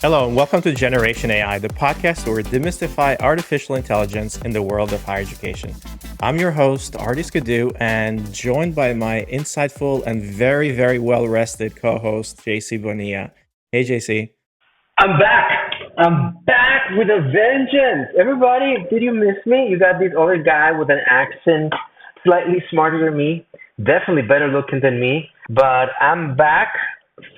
Hello, and welcome to Generation AI, the podcast where we demystify artificial intelligence in the world of higher education. I'm your host, Artis Kadu, and joined by my insightful and very, very well-rested co-host, JC Bonilla. Hey, JC. I'm back. I'm back with a vengeance. Everybody, did you miss me? You got this other guy with an accent, slightly smarter than me, definitely better looking than me, but I'm back,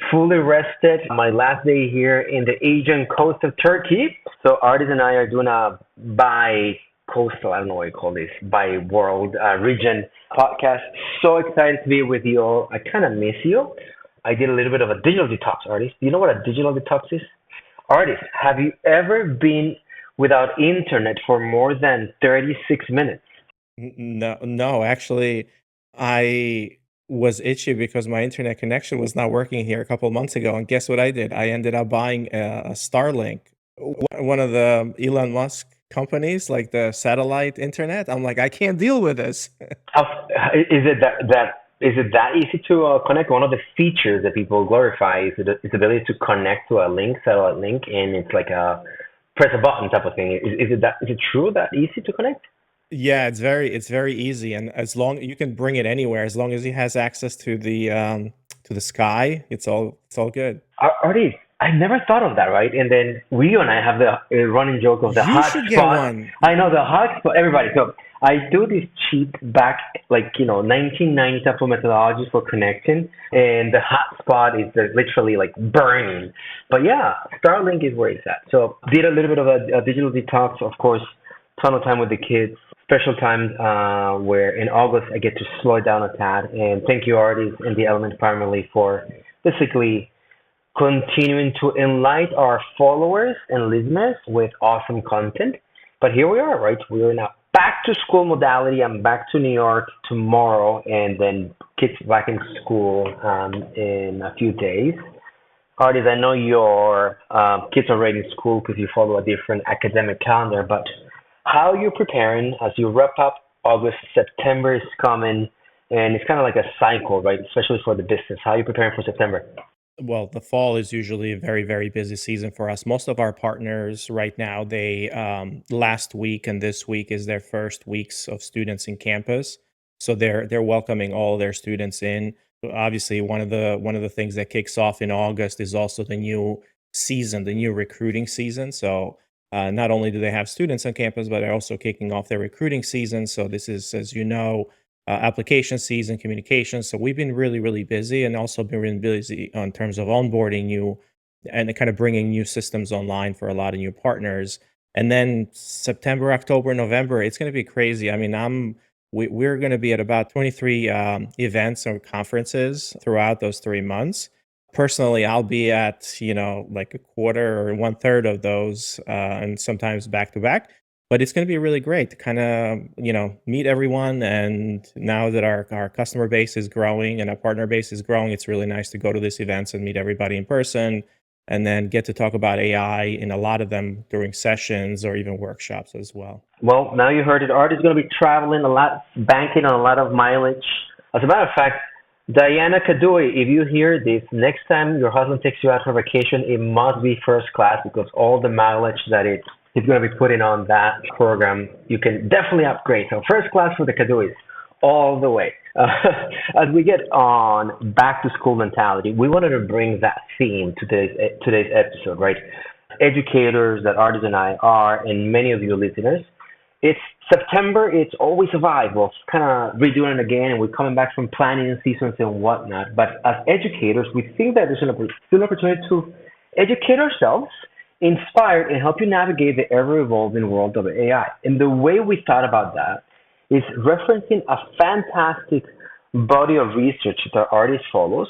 fully rested. My last day here in the Asian coast of Turkey. So Artis and I are doing a bi-coastal, I don't know what you call this, bi-world region podcast. So excited to be with you all. I kind of miss you. I did a little bit of a digital detox, Artis. Do you know what a digital detox is? Artis, have you ever been without internet for more than 36 minutes? No, actually, I was itchy because my internet connection was not working here a couple of months ago. And guess what I did? I ended up buying a Starlink, one of the Elon Musk companies, like the satellite internet. I'm like, I can't deal with this. Is it that easy to connect? One of the features that people glorify is its ability to connect to a satellite link, and it's like a press a button type of thing. Is it true that easy to connect? Yeah, it's very easy, and as long you can bring it anywhere, as long as he has access to the sky, it's all good. Artie, I never thought of that, right? And then Udio and I have the running joke of the You should get hotspot. one. I know the hotspot, everybody. So I do this cheap back, 1990 type of methodology for connecting, and the hotspot is literally like burning. But yeah, Starlink is where it's at. So did a little bit of a digital detox, of course, ton of time with the kids. Special time where in August I get to slow it down a tad. And thank you, Artis and the Element family, for basically continuing to enlighten our followers and listeners with awesome content. But here we are, right? We're in a back to school modality. I'm back to New York tomorrow, and then kids back in school in a few days. Artis, I know your kids are already in school because you follow a different academic calendar, but how are you preparing as you wrap up August? September is coming, and it's kind of like a cycle, right? Especially for the business. How are you preparing for September? Well, the fall is usually a very, very busy season for us. Most of our partners right now, they last week and this week is their first weeks of students in campus, so they're welcoming all their students in. Obviously, one of the things that kicks off in August is also the new season, the new recruiting season. So not only do they have students on campus, but they're also kicking off their recruiting season. So this is, as you know, application season, communication. So we've been really, really busy, and also been really busy in terms of onboarding new and kind of bringing new systems online for a lot of new partners. And then September, October, November, it's going to be crazy. I mean, we're going to be at about 23 events or conferences throughout those 3 months. Personally, I'll be at, like a quarter or one third of those, and sometimes back to back. But it's going to be really great to kind of, meet everyone. And now that our customer base is growing and our partner base is growing, it's really nice to go to these events and meet everybody in person, and then get to talk about AI in a lot of them during sessions or even workshops as well. Well, now you heard it. Art is going to be traveling a lot, banking on a lot of mileage. As a matter of fact, Diana Kadui, if you hear this, next time your husband takes you out for vacation, it must be first class, because all the mileage that it's going to be putting on that program, you can definitely upgrade. So first class for the Kaduis, all the way. As we get on back to school mentality, we wanted to bring that theme to today's episode, right? Educators that Artis and I are, and many of you listeners, it's September, it's always a vibe. We're kind of redoing it again, and we're coming back from planning seasons and whatnot. But as educators, we think that there's still an opportunity to educate ourselves, inspire, and help you navigate the ever-evolving world of AI. And the way we thought about that is referencing a fantastic body of research that Artis follows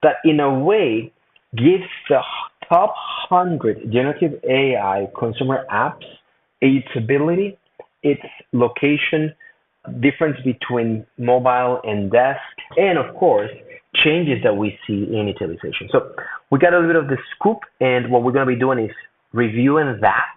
that, in a way, gives the top 100 generative AI consumer apps its ability, its location, difference between mobile and desk, and of course, changes that we see in utilization. So we got a little bit of the scoop, and what we're going to be doing is reviewing that,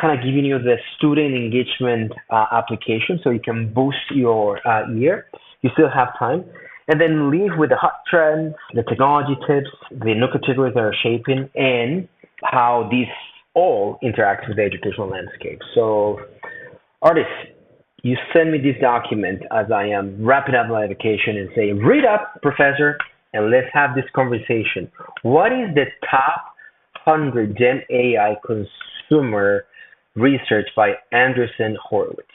kind of giving you the student engagement application so you can boost your year. You still have time. And then leave with the hot trends, the technology tips, the new categories that are shaping, and how these all interact with the educational landscape. So, artists, you send me this document as I am wrapping up my vacation and say, read up, professor, and let's have this conversation. What is the top 100 Gen AI consumer research by Anderson Horowitz?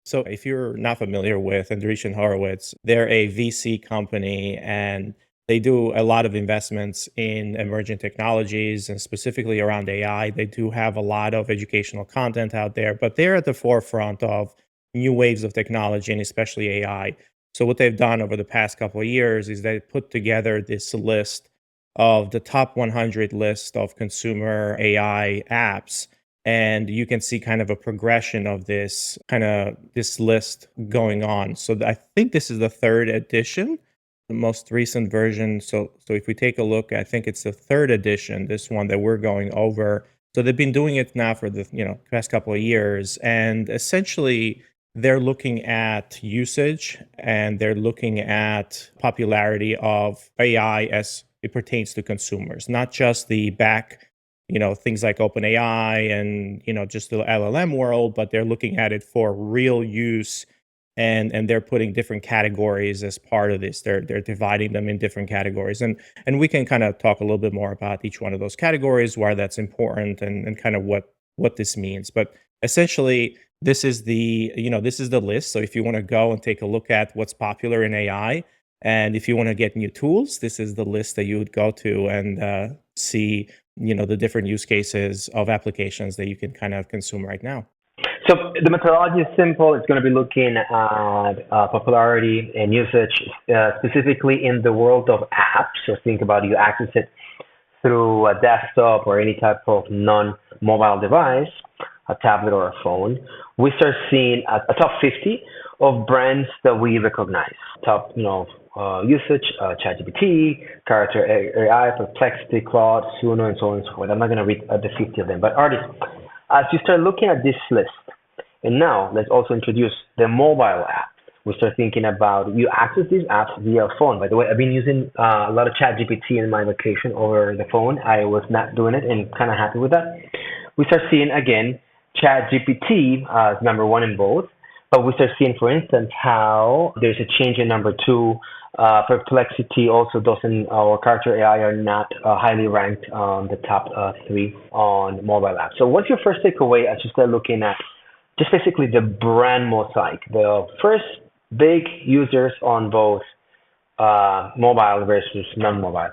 So, if you're not familiar with Andreessen Horowitz, they're a VC company and they do a lot of investments in emerging technologies and specifically around AI. They do have a lot of educational content out there, but they're at the forefront of new waves of technology and especially AI. So, what they've done over the past couple of years is they put together this list of the top 100 list of consumer AI apps, and you can see kind of a progression of this list going on. So I think this is the third edition, the most recent version. So if we take a look, I think it's the third edition, this one that we're going over. So they've been doing it now for the past couple of years, and essentially they're looking at usage and they're looking at popularity of AI as it pertains to consumers, not just the back, things like OpenAI and, just the LLM world, but they're looking at it for real use, and they're putting different categories as part of this. They're dividing them in different categories. And we can kind of talk a little bit more about each one of those categories, why that's important and kind of what this means. But essentially this is the list. So if you want to go and take a look at what's popular in AI, and if you want to get new tools, this is the list that you would go to and see the different use cases of applications that you can kind of consume right now. So the methodology is simple. It's going to be looking at popularity and usage, specifically in the world of apps. So think about you access it through a desktop or any type of non-mobile device, a tablet or a phone. We start seeing a top 50 of brands that we recognize. Top, usage, ChatGPT, Character AI, Perplexity, Claude, Suno, and so on and so forth. I'm not going to read the 50 of them, but artists, as you start looking at this list, and now let's also introduce the mobile apps. We start thinking about you access these apps via phone. By the way, I've been using a lot of ChatGPT in my vacation over the phone. I was not doing it and kind of happy with that. We start seeing again ChatGPT as number one in both, but we start seeing, for instance, how there's a change in number two. Perplexity also doesn't, or Character AI are not highly ranked on the top three on mobile apps. So, what's your first takeaway as you start looking at just basically the brand mosaic, the first big users on both mobile versus non-mobile?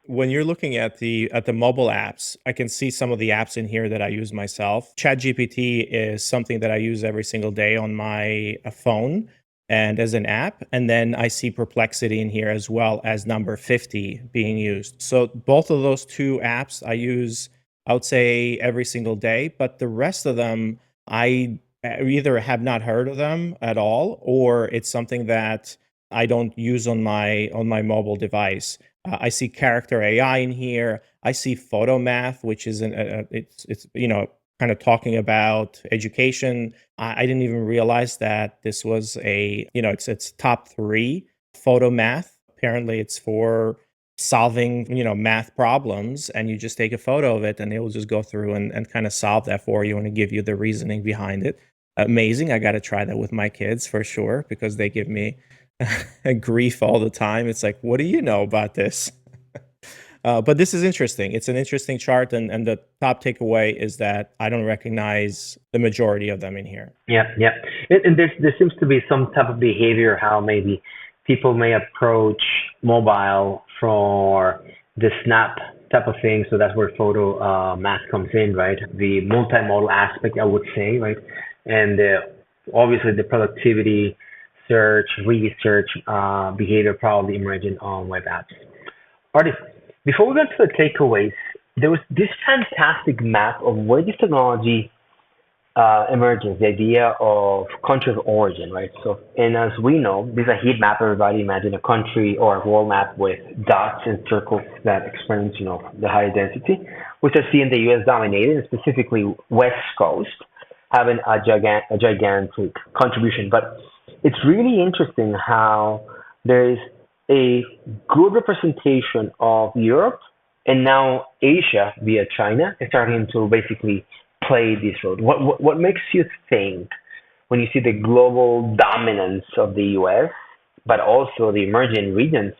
When you're looking at the mobile apps, I can see some of the apps in here that I use myself. ChatGPT is something that I use every single day on my phone and as an app. And then I see Perplexity in here as well as number 50 being used. So both of those two apps I use, I would say, every single day. But the rest of them, I either have not heard of them at all, or it's something that I don't use on my mobile device. I see Character AI in here. I see Photo Math, which is it's kind of talking about education. I didn't even realize that this was it's top three. Photo Math. Apparently, it's for solving math problems, and you just take a photo of it, and it will just go through and kind of solve that for you and give you the reasoning behind it. Amazing. I got to try that with my kids for sure because they give me grief all the time. It's like, what do you know about this? But this is interesting. It's an interesting chart, and the top takeaway is that I don't recognize the majority of them in here. Yeah, yeah. And there seems to be some type of behavior how maybe people may approach mobile for the snap type of thing. So that's where photo math comes in, right? The multimodal aspect, I would say, right? And obviously the productivity, search, research behavior probably emerging on web apps. Artists, before we go to the takeaways, there was this fantastic map of where this technology emerges, the idea of country of origin, right? So, and as we know, this is a heat map. Everybody imagine a country or a world map with dots and circles that experience, the higher density, which are seeing the U.S. dominated, and specifically West Coast, having a gigantic contribution. But it's really interesting how there is a good representation of Europe and now Asia via China is starting to basically play this role. What makes you think when you see the global dominance of the US, but also the emerging regions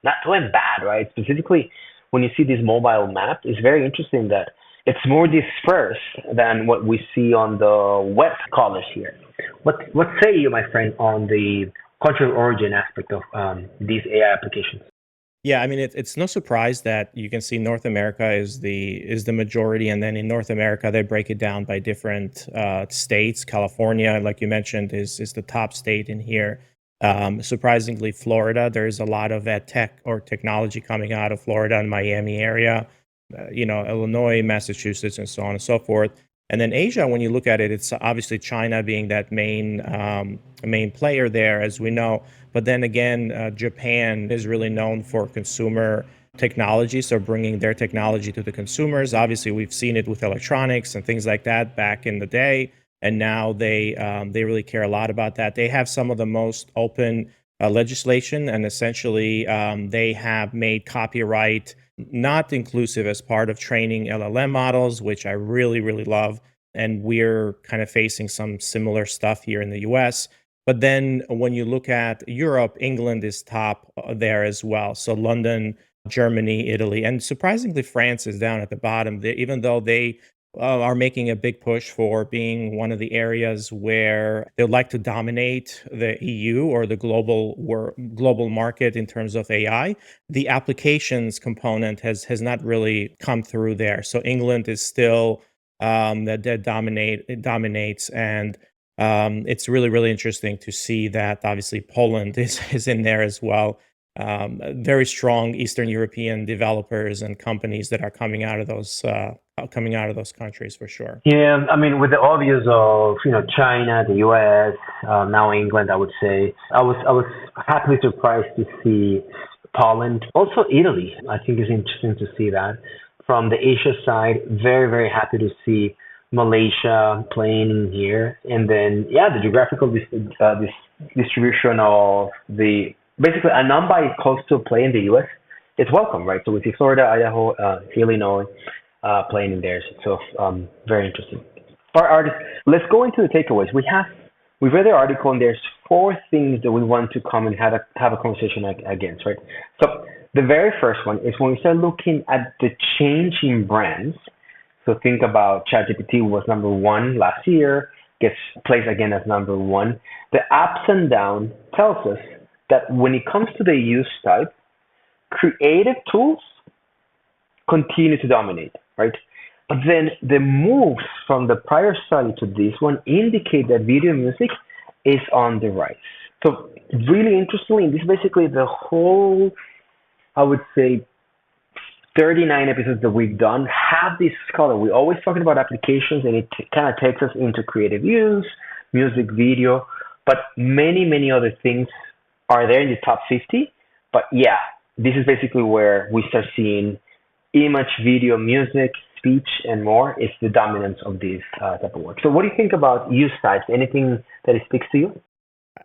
not doing bad, right? Specifically, when you see this mobile map, it's very interesting that it's more dispersed than what we see on the web scholars here. What say you, my friend, on the cultural origin aspect of these AI applications? Yeah, I mean, it's no surprise that you can see North America is the majority, and then in North America they break it down by different states. California, like you mentioned, is the top state in here. Surprisingly, Florida, there's a lot of ed tech or technology coming out of Florida and Miami area. Illinois, Massachusetts, and so on and so forth. And then Asia, when you look at it, it's obviously China being that main player there, as we know. But then again, Japan is really known for consumer technology, so bringing their technology to the consumers. Obviously, we've seen it with electronics and things like that back in the day, and now they really care a lot about that. They have some of the most open legislation, and essentially they have made copyright not inclusive as part of training LLM models, which I really, really love. And we're kind of facing some similar stuff here in the US. But then when you look at Europe, England is top there as well. So London, Germany, Italy, and surprisingly, France is down at the bottom. Even though they are making a big push for being one of the areas where they'd like to dominate the EU or the global market in terms of AI. The applications component has not really come through there. So England is still that dominates, and it's really really interesting to see that obviously Poland is in there as well. Very strong Eastern European developers and companies that are coming out of those countries for sure. Yeah, I mean, with the obvious of China, the U.S., now England, I would say I was happily surprised to see Poland, also Italy. I think it's interesting to see that from the Asia side. Very very happy to see Malaysia playing in here, and then yeah, the geographical distribution of the basically a non-biased coastal play in the U.S. It's welcome, right? So we see Florida, Idaho, Illinois playing in there. So very interesting. All right, artists, let's go into the takeaways. We've read the article, and there's four things that we want to come and have a conversation against, right? So the very first one is when we start looking at the change in brands. So think about ChatGPT was number one last year, gets placed again as number one. The ups and downs tells us that when it comes to the use type, creative tools continue to dominate, right? But then the moves from the prior study to this one indicate that video music is on the rise. So really interestingly, this is basically the whole, I would say, 39 episodes that we've done have this color. We're always talking about applications, and it kind of takes us into creative use, music, video, but many, many other things are there in the top 50. But yeah, this is basically where we start seeing image, video, music, speech, and more is the dominance of this type of work. So what do you think about use types? Anything that speaks to you?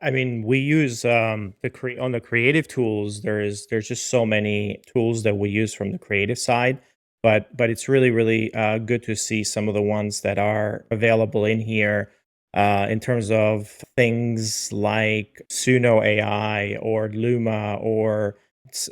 I mean, we use on the creative tools. There's just so many tools that we use from the creative side, but it's really really good to see some of the ones that are available in here in terms of things like Suno AI or Luma or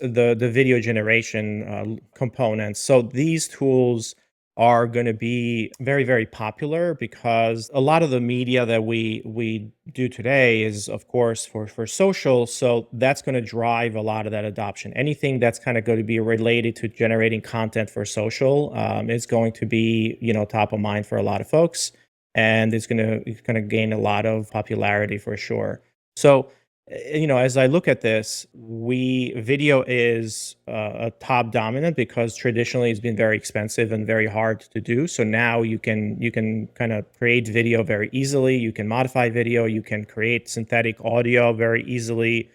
the video generation components. So these tools are going to be very very popular because a lot of the media that we do today is of course for social, so that's going to drive a lot of that adoption. Anything that's kind of going to be related to generating content for social is going to be top of mind for a lot of folks, and it's going to gain a lot of popularity for sure. So as I look at this, we video is a top dominant because traditionally it's been very expensive and very hard to do. So now you can kind of create video very easily. You can modify video. You can create synthetic audio very easily.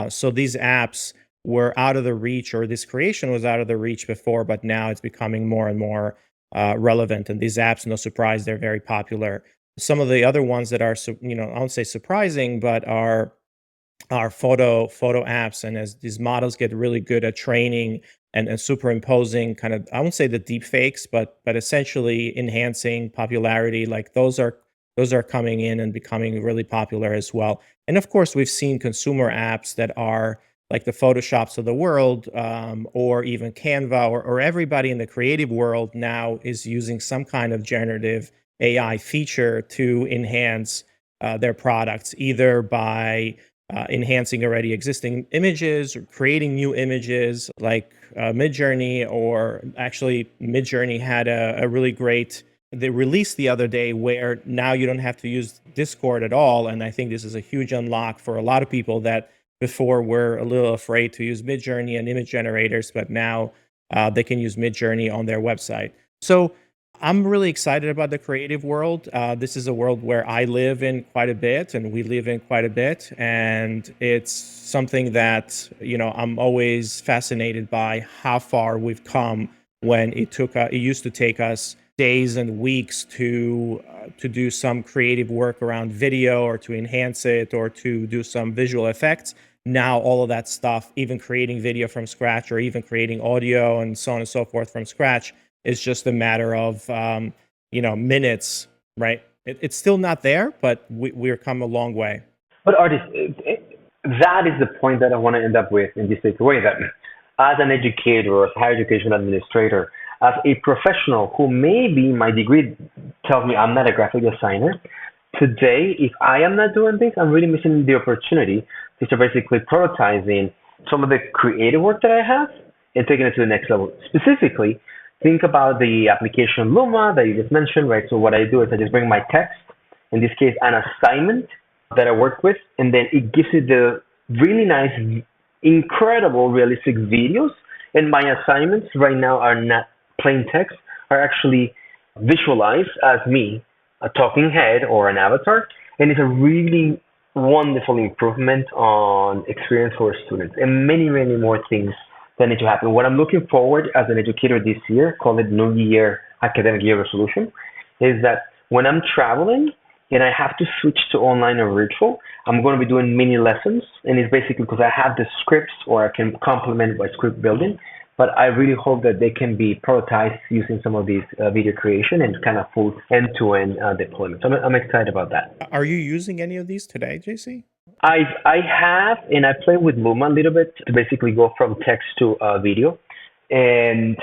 So these apps were out of the reach, or this creation was out of the reach before, but now it's becoming more and more relevant. And these apps, no surprise, they're very popular. Some of the other ones that are, I won't say surprising, but are photo apps, and as these models get really good at training and superimposing kind of, I won't say the deep fakes, but essentially enhancing popularity. Like those are coming in and becoming really popular as well. And of course, we've seen consumer apps that are like the Photoshops of the world, or even Canva, or everybody in the creative world now is using some kind of generative AI feature to enhance their products, either by enhancing already existing images or creating new images like Midjourney, or actually Midjourney had a really great they released the other day where now you don't have to use Discord at all. And I think this is a huge unlock for a lot of people that before were a little afraid to use Midjourney and image generators, but now they can use Midjourney on their website. So I'm really excited about the creative world. This is a world where I live in quite a bit, and we live in quite a bit, and it's something that I'm always fascinated by how far we've come. When it used to take us days and weeks to do some creative work around video, or to enhance it, or to do some visual effects. Now all of that stuff, even creating video from scratch, or even creating audio and so on and so forth from scratch, is just a matter of minutes, right? It's still not there, but we're come a long way. But artists, that is the point that I want to end up with in this takeaway, that as an educator or higher education administrator, as a professional who maybe my degree tells me I'm not a graphic designer, today, if I am not doing this, I'm really missing the opportunity to start basically prototyping some of the creative work that I have and taking it to the next level. Specifically, think about the application Luma that you just mentioned, right? So what I do is I just bring my text, in this case, an assignment that I work with, and then it gives you the really nice, incredible, realistic videos. And my assignments right now are not plain text, are actually visualized as me, a talking head or an avatar. And it's a really wonderful improvement on experience for students, and many, many more things that need to happen. What I'm looking forward as an educator this year, call it New Year academic year resolution, is that when I'm traveling and I have to switch to online or virtual, I'm going to be doing mini lessons. And it's basically because I have the scripts, or I can complement by script building. But I really hope that they can be prototyped using some of these video creation and kind of full end-to-end deployment. So I'm excited about that. Are you using any of these today, JC? I have, and I play with Luma a little bit to basically go from text to video, and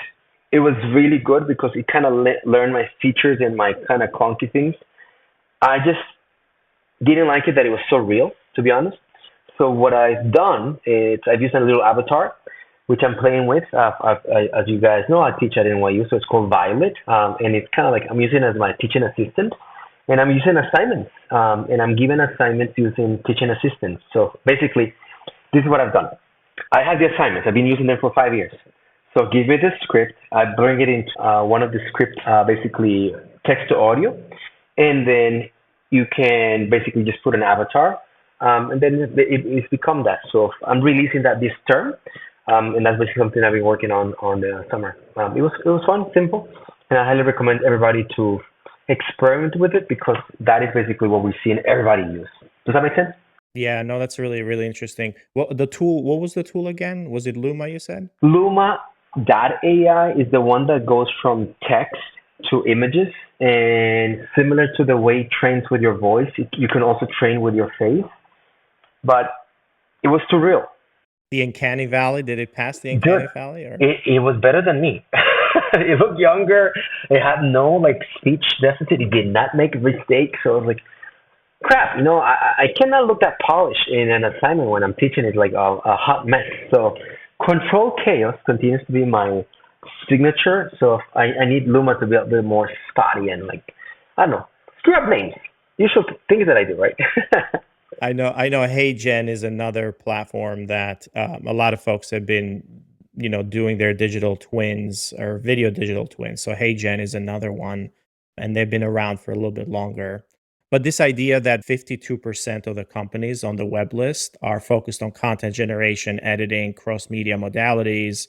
it was really good because it kind of learned my features and my kind of clunky things. I just didn't like it that it was so real, to be honest. So what I've done is I've used a little avatar, which I'm playing with. As you guys know, I teach at NYU, so it's called Violet, and it's kind of like I'm using it as my teaching assistant, and I'm using assignments, and I'm given assignments using teaching assistants. So basically, this is what I've done. I have the assignments. I've been using them for 5 years. So give me the script. I bring it into one of the scripts, basically text to audio, and then you can basically just put an avatar, and then it's become that. So I'm releasing that this term. And that's basically something I've been working on the summer. It was fun, simple, and I highly recommend everybody to experiment with it, because that is basically what we've seen everybody use. Does that make sense? Yeah, no, that's really, really interesting. Well, the tool, what was the tool again? Was it Luma, you said? Luma.ai is the one that goes from text to images, and similar to the way it trains with your voice, you can also train with your face, but it was too real. The Uncanny Valley, did it pass the Dude, Uncanny Valley? Or? it was better than me. It looked younger. It had no like speech deficit. It did not make mistakes. So I was like, crap. I cannot look that polished in an assignment when I'm teaching it like a hot mess. So control chaos continues to be my signature. So I need Luma to be a bit more spotty and like, I don't know, screw up names. Usual things that I do, right? I know. HeyGen is another platform that a lot of folks have been, doing their digital twins or video digital twins. So HeyGen is another one, and they've been around for a little bit longer. But this idea that 52% of the companies on the web list are focused on content generation, editing, cross-media modalities,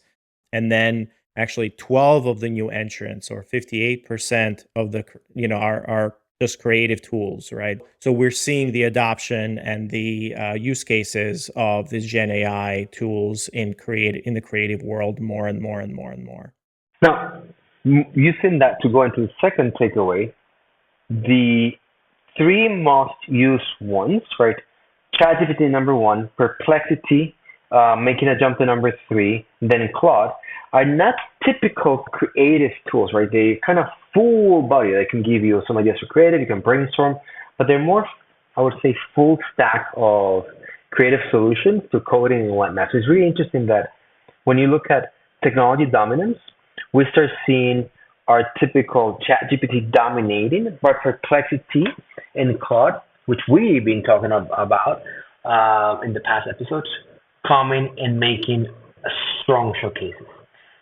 and then actually 12 of the new entrants, or 58% of the, are just creative tools, right? So we're seeing the adoption and the use cases of these Gen AI tools in the creative world more and more and more and more. Now, using that to go into the second takeaway, the three most used ones, right? ChatGPT number one, Perplexity, making a jump to number three, then Claude, are not typical creative tools, right? They kind of full body. They can give you some ideas for creative, you can brainstorm, but they're more, I would say, full stack of creative solutions to coding and whatnot. So it's really interesting that when you look at technology dominance, we start seeing our typical ChatGPT dominating, but Perplexity and Claude, which we've been talking about in the past episodes, coming and making a strong showcases.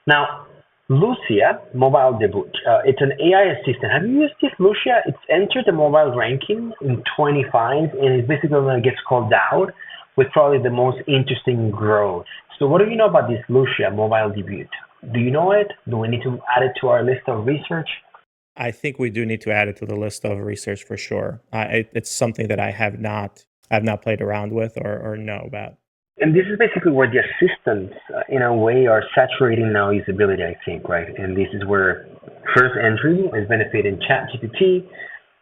Now, Luzia mobile debut. It's an AI assistant. Have you used this, Lucia? It's entered the mobile ranking in 25, and it's basically when it gets called out with probably the most interesting growth. So, what do you know about this Lucia mobile debut? Do you know it? Do we need to add it to our list of research? I think we do need to add it to the list of research for sure. It's something that I have not played around with or know about. And this is basically where the assistants, in a way, are saturating now usability, I think, right? And this is where first entry is benefiting ChatGPT,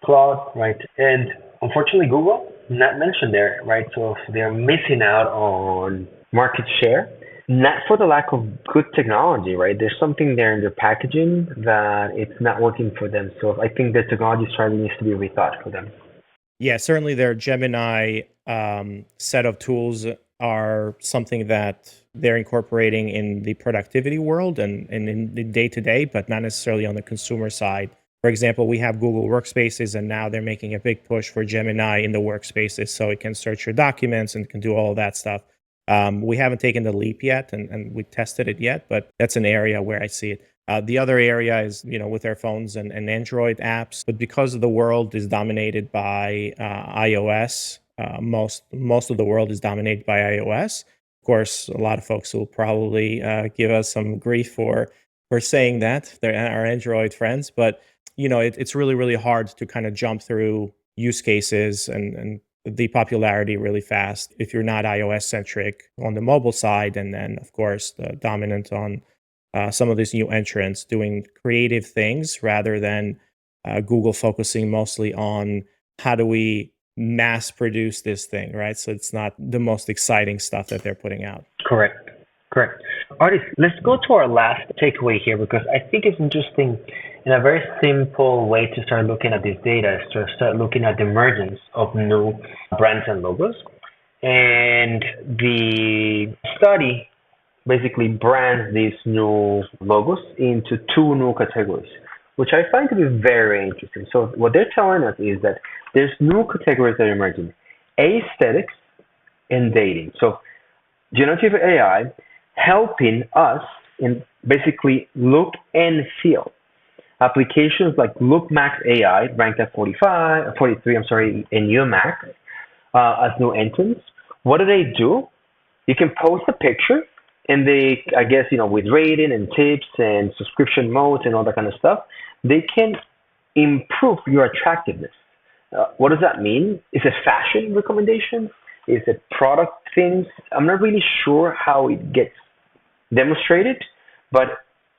Claude, right? And unfortunately, Google not mentioned there, right? So they're missing out on market share, not for the lack of good technology, right? There's something there in their packaging that it's not working for them. So I think the technology strategy needs to be rethought for them. Yeah, certainly their Gemini set of tools are something that they're incorporating in the productivity world and in the day to day, but not necessarily on the consumer side. For example, we have Google Workspaces, and now they're making a big push for Gemini in the workspaces so it can search your documents and can do all of that stuff. We haven't taken the leap yet, and we tested it yet, but that's an area where I see it. The other area is, with their phones and Android apps, but because the world is dominated by iOS, most of the world is dominated by iOS. Of course, a lot of folks will probably give us some grief for saying that. They're our Android friends, but it's really really hard to kind of jump through use cases and the popularity really fast if you're not iOS centric on the mobile side, and then of course the dominant on some of these new entrants doing creative things rather than Google focusing mostly on how do we mass produce this thing, right? So it's not the most exciting stuff that they're putting out. Correct. Correct. Artist, let's go to our last takeaway here because I think it's interesting in a very simple way to start looking at this data is to start looking at the emergence of new brands and logos. And the study basically brands these new logos into two new categories, which I find to be very interesting. So what they're telling us is that there's new categories that are emerging: aesthetics and dating. So generative AI helping us in basically look and feel. Applications like Look Max AI ranked at 43, I'm sorry, in UMax as new entrants. What do? You can post a picture and they, I guess, with rating and tips and subscription modes and all that kind of stuff, they can improve your attractiveness. What does that mean? Is it fashion recommendations? Is it product things? I'm not really sure how it gets demonstrated, but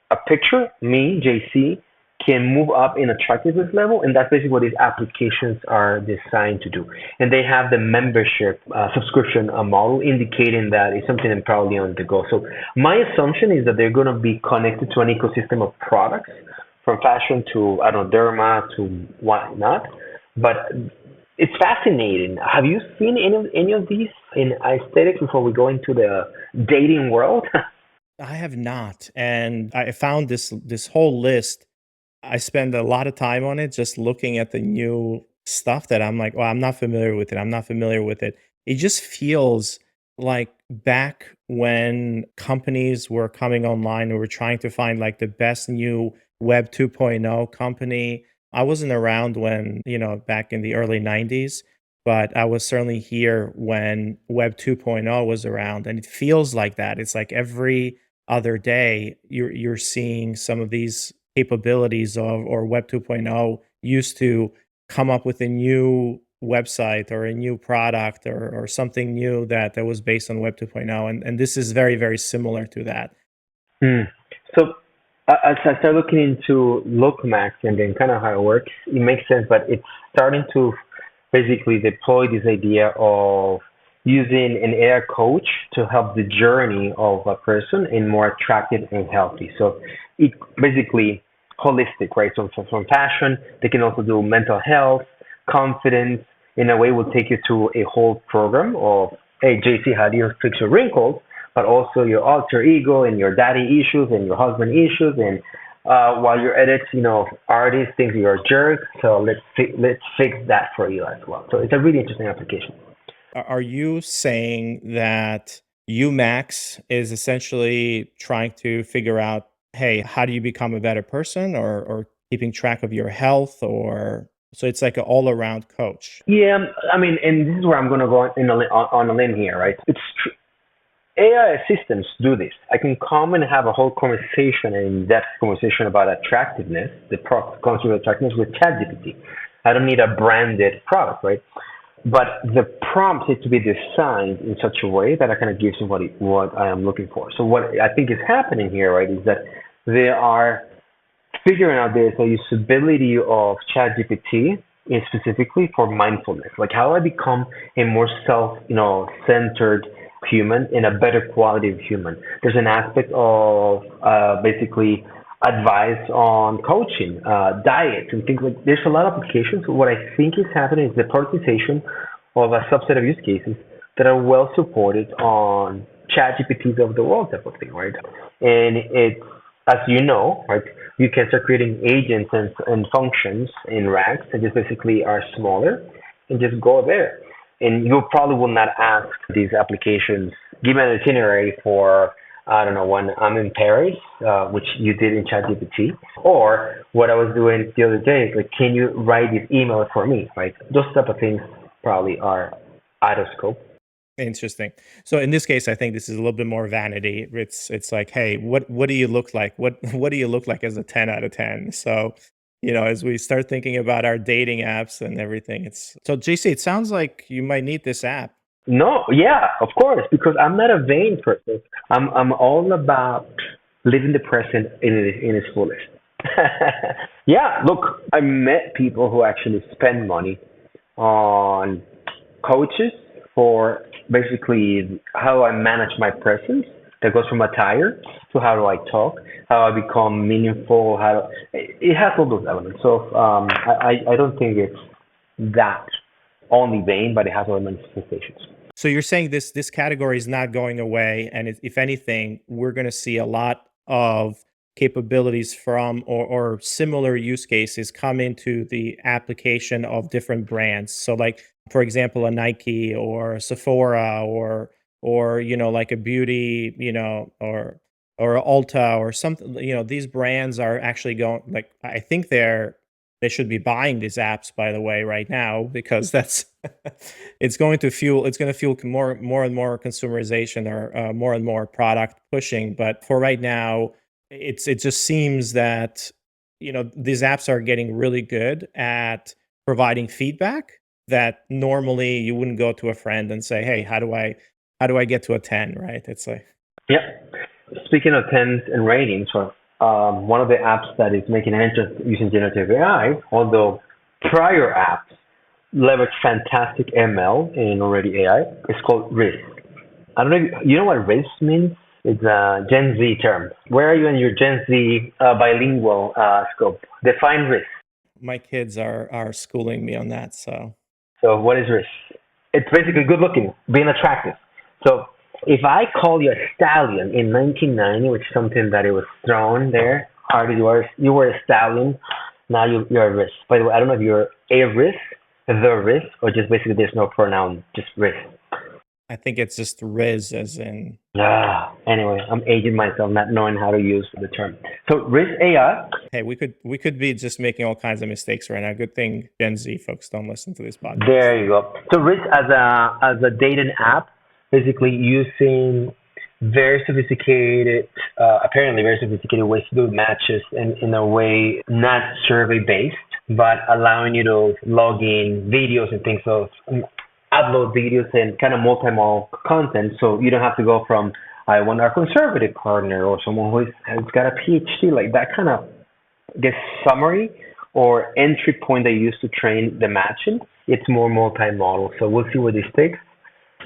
a picture, me, JC, can move up in attractiveness level, and that's basically what these applications are designed to do. And they have the membership subscription model indicating that it's something that's probably on the go. So my assumption is that they're going to be connected to an ecosystem of products, from fashion to, I don't know, derma to whatnot. But it's fascinating. Have you seen any of these in aesthetics before we go into the dating world? I have not, and I found this whole list. I spend a lot of time on it, just looking at the new stuff that I'm like, well, I'm not familiar with it. I'm not familiar with it. It just feels like back when companies were coming online and were trying to find like the best new Web 2.0 company. I wasn't around when, back in the early 90s, but I was certainly here when Web 2.0 was around. And it feels like that. It's like every other day you're seeing some of these capabilities of or Web 2.0 used to come up with a new website or a new product or something new that was based on Web 2.0. And this is very, very similar to that. Hmm. So as I start looking into Lookmax and then kind of how it works, it makes sense, but it's starting to basically deploy this idea of using an AI coach to help the journey of a person in more attractive and healthy. So it basically holistic, right? So from fashion, they can also do mental health, confidence. In a way, will take you through a whole program of, hey, JC, how do you fix your wrinkles? But also your alter ego and your daddy issues and your husband issues. And while you're at it, artists think you're a jerk. So let's fix that for you as well. So it's a really interesting application. Are you saying that UMax is essentially trying to figure out, hey, how do you become a better person or keeping track of your health or so it's like an all-around coach? Yeah, I mean, and this is where I'm going to go on a limb here, right? AI assistants do this. I can come and have a whole conversation, an in-depth conversation about attractiveness, the concept of attractiveness with ChatGPT. I don't need a branded product, right? But the prompt needs to be designed in such a way that I kind of give somebody what I am looking for. So what I think is happening here, right, is that they are figuring out there's a usability of ChatGPT specifically for mindfulness. Like how do I become a more centered human and a better quality of human. There's an aspect of basically advice on coaching, diet, and things like. There's a lot of applications. What I think is happening is the prioritization of a subset of use cases that are well supported on ChatGPTs of the world type of thing, right? And it's as you know, right, you can start creating agents and functions in racks that just basically are smaller and just go there. And you probably will not ask these applications, give me an itinerary for, I don't know, when I'm in Paris, which you did in ChatGPT, or what I was doing the other day, like, can you write this email for me, right? Those type of things probably are out of scope. Interesting. So in this case, I think this is a little bit more vanity. It's like, hey, what do you look like? What do you look like as a 10 out of 10? So, as we start thinking about our dating apps and everything, it's so JC, it sounds like you might need this app. No, yeah, of course, because I'm not a vain person. I'm all about living the present in its fullest. Yeah, look, I met people who actually spend money on coaches for basically how I manage my presence. That goes from attire to how do I talk, how I become meaningful. It has all those elements. So I don't think it's that only vain, but it has other manifestations. So you're saying this category is not going away, and if anything, we're going to see a lot of capabilities from or similar use cases come into the application of different brands. So, like for example, a Nike or a Sephora or like a beauty, or a Ulta or something. These brands are actually going like I think they should be buying these apps, by the way, right now, because that's it's going to fuel more and more consumerization or more and more product pushing. But for right now, it just seems that these apps are getting really good at providing feedback that normally you wouldn't go to a friend and say, hey, how do I get to a 10, right? It's like, Yeah. Speaking of tens and ratings, one of the apps that is making an entrance using generative AI, although prior apps leverage fantastic ML and already AI, is called RIS. I don't know if you know what RIS means? It's a Gen Z term. Where are you in your Gen Z bilingual scope? Define RIS. my kids are schooling me on that. So what is RIS? It's basically good looking, being attractive. So if I call you a stallion in 1990, which is something that it was thrown there, Hardy, you were a stallion. Now you're a risk. By the way, I don't know if you're a risk, the risk, or just basically there's no pronoun, just risk. I think it's just Riz as in. Anyway, I'm aging myself, not knowing how to use the term. So risk AI. Hey, we could be just making all kinds of mistakes right now. Good thing Gen Z folks don't listen to this podcast. There you go. So risk as a dating app, basically using very sophisticated, apparently very sophisticated ways to do matches in a way not survey based, but allowing you to log in videos and things of upload videos and kind of multimodal content, so you don't have to go from I want a conservative partner or someone has got a PhD, like that kind of summary or entry point they use to train the matching. It's more multimodal. So we'll see where this takes.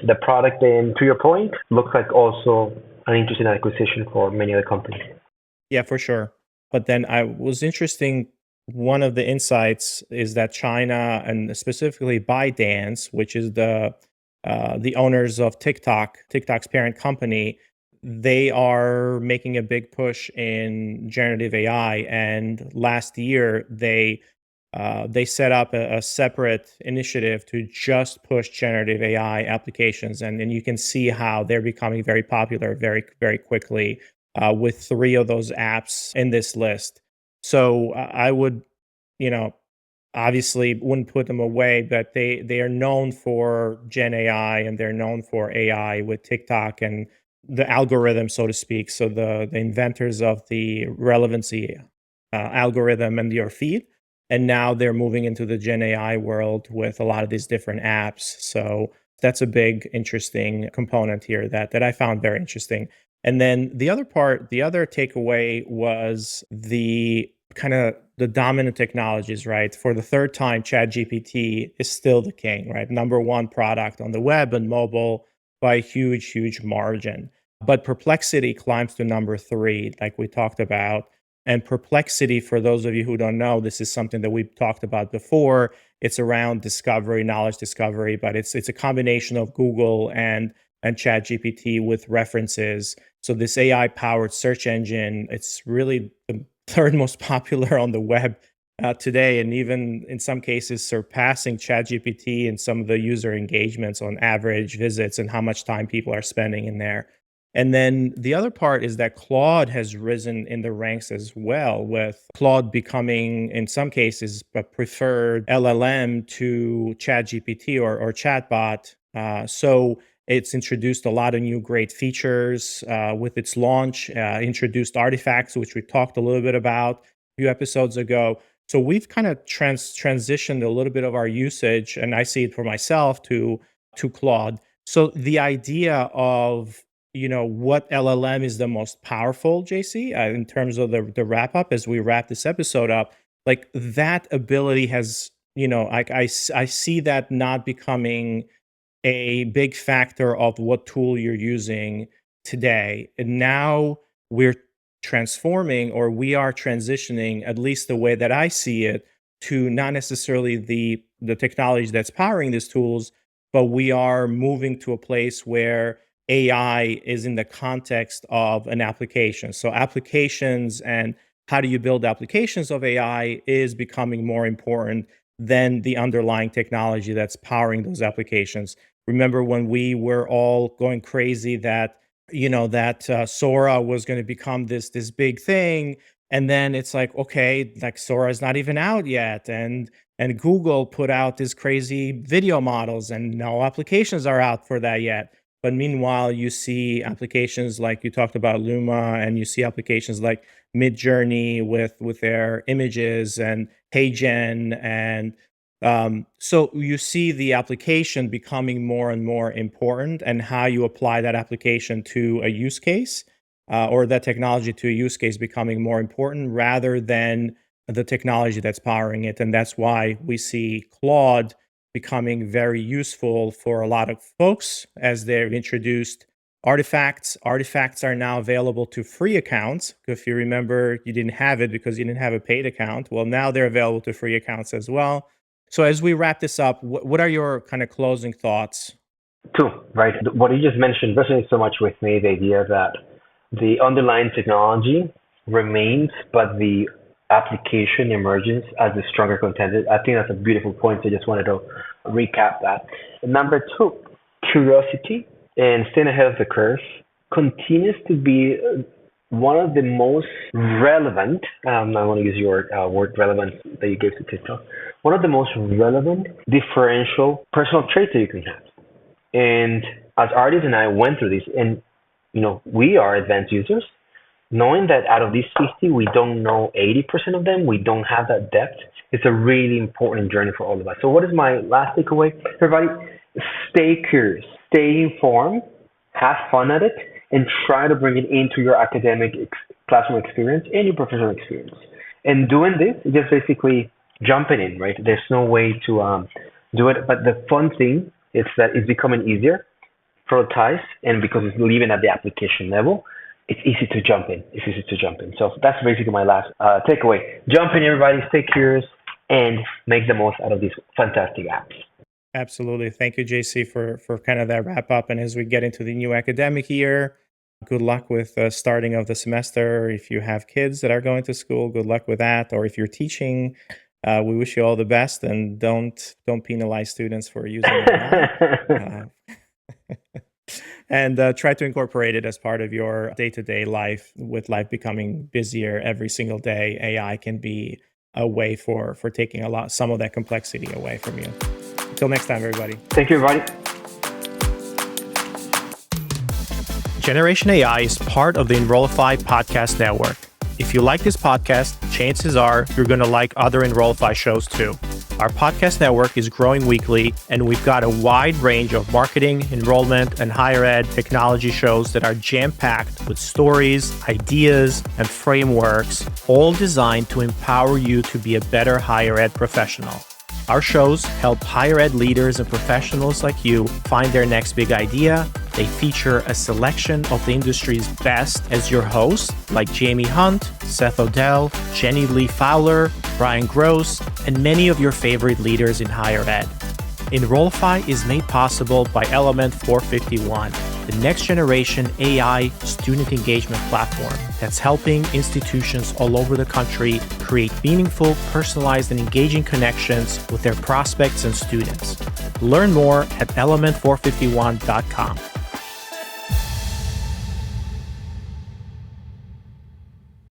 The product, then, to your point, looks like also an interesting acquisition for many other companies. Yeah, for sure. But then I was interesting. One of the insights is that China and specifically ByteDance, which is the owners of TikTok, TikTok's parent company, they are making a big push in generative AI. And last year they set up a separate initiative to just push generative AI applications, and you can see how they're becoming very popular very very quickly with three of those apps in this list. So I would, you know, obviously wouldn't put them away, but they are known for Gen AI and they're known for AI with TikTok and the algorithm, so to speak. So the inventors of the relevancy algorithm and your feed, and now they're moving into the Gen AI world with a lot of these different apps. So that's a big interesting component here that I found very interesting. And then the other part, the other takeaway was the kind of the dominant technologies, right? For the third time, ChatGPT is still the king, right? Number one product on the web and mobile by a huge, huge margin. But Perplexity climbs to number three, like we talked about. And Perplexity, for those of you who don't know, this is something that we've talked about before. It's around discovery, knowledge discovery, but it's a combination of Google and ChatGPT with references. So this AI-powered search engine, it's really the third most popular on the web today, and even in some cases surpassing ChatGPT in some of the user engagements on average visits and how much time people are spending in there. And then the other part is that Claude has risen in the ranks as well, with Claude becoming, in some cases, a preferred LLM to ChatGPT or chatbot. So it's introduced a lot of new great features with its launch, introduced artifacts, which we talked a little bit about a few episodes ago. So we've kind of transitioned a little bit of our usage, and I see it for myself, to Claude. So the idea of, what LLM is the most powerful, JC, in terms of the wrap up as we wrap this episode up, like that ability has, I see that not becoming a big factor of what tool you're using today. And now we're transforming, or we are transitioning, at least the way that I see it, to not necessarily the technology that's powering these tools, but we are moving to a place where AI is in the context of an application. So applications and how do you build applications of AI is becoming more important than the underlying technology that's powering those applications. Remember when we were all going crazy that Sora was going to become this big thing, and then it's like, okay, like Sora is not even out yet, and Google put out this crazy video models, and no applications are out for that yet. But meanwhile, you see applications like you talked about Luma, and you see applications like Midjourney with their images and HeyGen, and so you see the application becoming more and more important, and how you apply that application to a use case, or that technology to a use case becoming more important rather than the technology that's powering it. And that's why we see Claude becoming very useful for a lot of folks as they've introduced artifacts. Artifacts are now available to free accounts. If you remember, you didn't have it because you didn't have a paid account. Well, now they're available to free accounts as well. So as we wrap this up, what are your kind of closing thoughts? Two, right? What you just mentioned resonates so much with me, the idea that the underlying technology remains, but the application emerges as a stronger contender. I think that's a beautiful point. So I just wanted to recap that. And number two, curiosity and staying ahead of the curve continues to be one of the most relevant, I want to use your word relevant that you gave to TikTok, one of the most relevant differential personal traits that you can have. And as artists and I went through this, and we are advanced users, knowing that out of these 50, we don't know 80% of them, we don't have that depth, it's a really important journey for all of us. So what is my last takeaway? Everybody, stay curious, stay informed, have fun at it, and try to bring it into your academic classroom experience and your professional experience. And doing this, just basically jumping in, right? There's no way to do it, but the fun thing is that it's becoming easier, productized, and because it's living at the application level, it's easy to jump in. It's easy to jump in. So that's basically my last takeaway. Jump in, everybody. Stay curious and make the most out of these fantastic apps. Absolutely. Thank you, JC, for kind of that wrap up. And as we get into the new academic year, good luck with the starting of the semester. If you have kids that are going to school, good luck with that. Or if you're teaching, we wish you all the best, and don't penalize students for using AI. And try to incorporate it as part of your day-to-day life. With life becoming busier every single day, AI can be a way for taking some of that complexity away from you. Until next time, everybody. Thank you, everybody. Generation AI is part of the Enrollify podcast network. If you like this podcast, chances are you're going to like other Enrollify shows too. Our podcast network is growing weekly, and we've got a wide range of marketing, enrollment, and higher ed technology shows that are jam-packed with stories, ideas, and frameworks, all designed to empower you to be a better higher ed professional. Our shows help higher ed leaders and professionals like you find their next big idea. They feature a selection of the industry's best as your hosts, like Jamie Hunt, Seth Odell, Jenny Lee Fowler, Brian Gross, and many of your favorite leaders in higher ed. Enrollify is made possible by Element 451, the next generation AI student engagement platform that's helping institutions all over the country create meaningful, personalized, and engaging connections with their prospects and students. Learn more at element451.com.